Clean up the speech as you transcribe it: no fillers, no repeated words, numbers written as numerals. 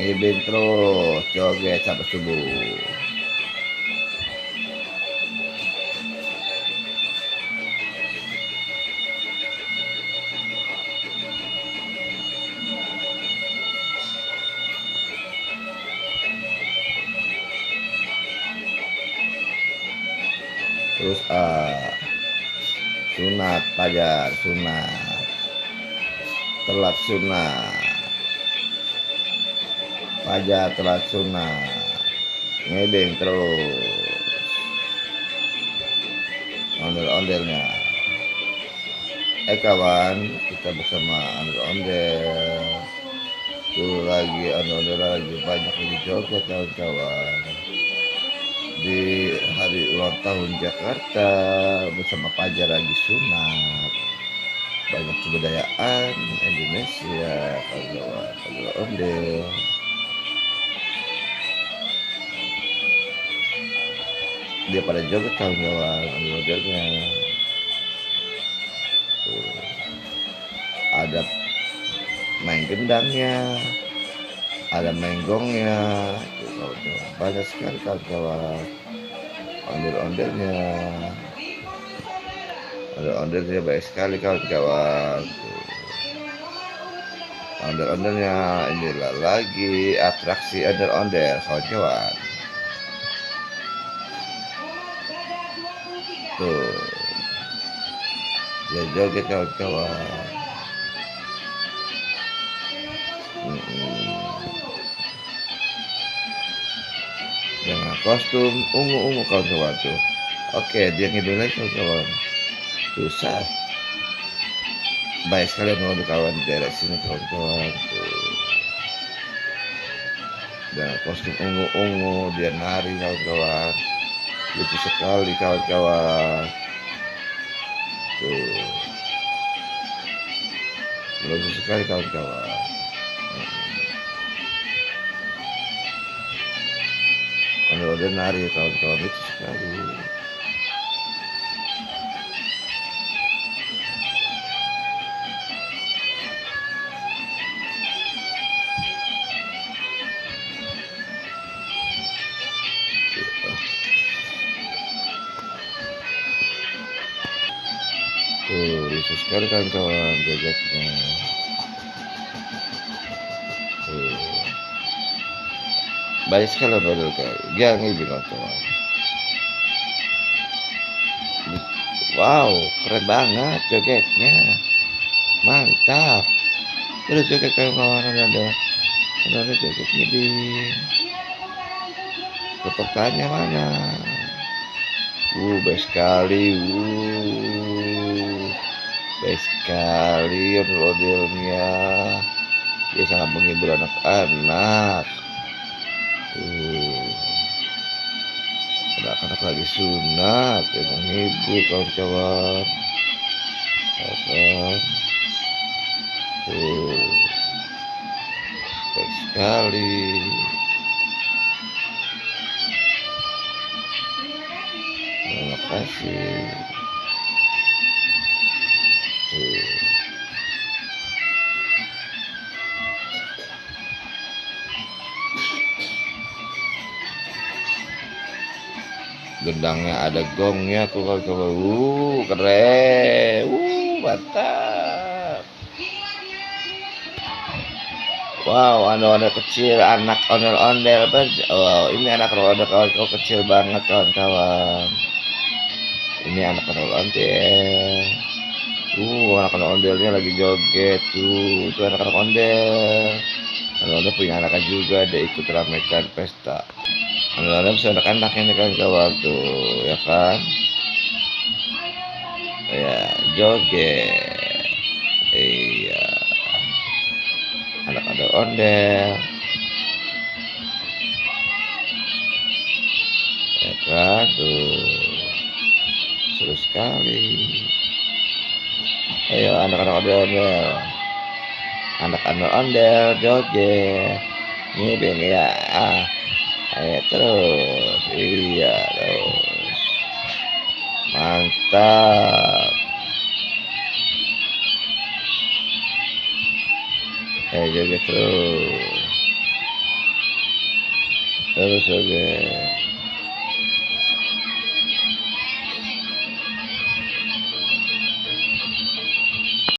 ngibing terus joget sampai subuh. Terus sunat fajar, sunat telat, sunat fajar, telat, sunat ngedeng terus ondel-ondelnya. Kawan, kita bersama ondel-ondel tuh lagi, ondel-ondel lagi banyak lagi joget kawan-kawan di hari ulang tahun Jakarta bersama Fajar lagi sunat. Banyak kebudayaan Indonesia kawan-kawan, ondel. Dia pada joget kawan-kawan, ondel-ondelnya. Ada main gendangnya, ada main gongnya, banyak sekali kawan-kawan ondel-ondelnya. Ondel-ondelnya baik sekali kawan-kawan. Ondel-ondelnya inilah lagi atraksi ondel-ondel kawan-kawan. Tuh, dia joget kawan-kawan. Dengan kostum ungu-ungu kawan-kawan tuh. Oke, dia ngidul lagi kawan-kawan. Susah. Baik sekali mau kawan di daerah sini kawan-kawan tuh. Dengan kostum ungu-ungu dia nari kawan-kawan. Lucu sekali kawan-kawan. Tuh. Lucu sekali kawan-kawan. Ondel-ondel nari kawan-kawan, lucu sekali. Tuh, lucu sekali kawan-kawan jogetnya. Banyak sekali ondel jangan ini kawan-kawan. Wow, keren banget jogetnya, mantap. Terus joget kawan-kawan, ada joget ngibing. Tepuk mana? Baik sekali, baik sekali ondel-ondelnya. Dia sangat menghibur anak-anak. Anak-anak lagi sunat, dia menghibur kawan-kawan. Baik sekali. Terima kasih. Gendangnya ada gongnya tuh kawan-kawan. Keren. Mantap. Wow, ondel-ondel kecil, anak ondel-ondel. Wow, ini anak ondel kawan-kawan kecil banget kawan-kawan. Ini anak ondel-ondel. Anak ondel-ondelnya lagi joget tuh. Itu anak-anak ondel. Ondel-ondel punya anaknya juga, dia ikut ramaikan pesta. Ondel-ondel bisa anak-anak ini kawan-kawan tuh, ya kan? Ya, joget. Iya. Anak ondel-ondel. Ya kan tuh. Seru sekali. Ayo anak-anak ondel-ondel. Anak ondel-ondel joget. Ngibing ya. Ayo terus. Iya terus. Mantap. Ayo joget terus. Terus oke.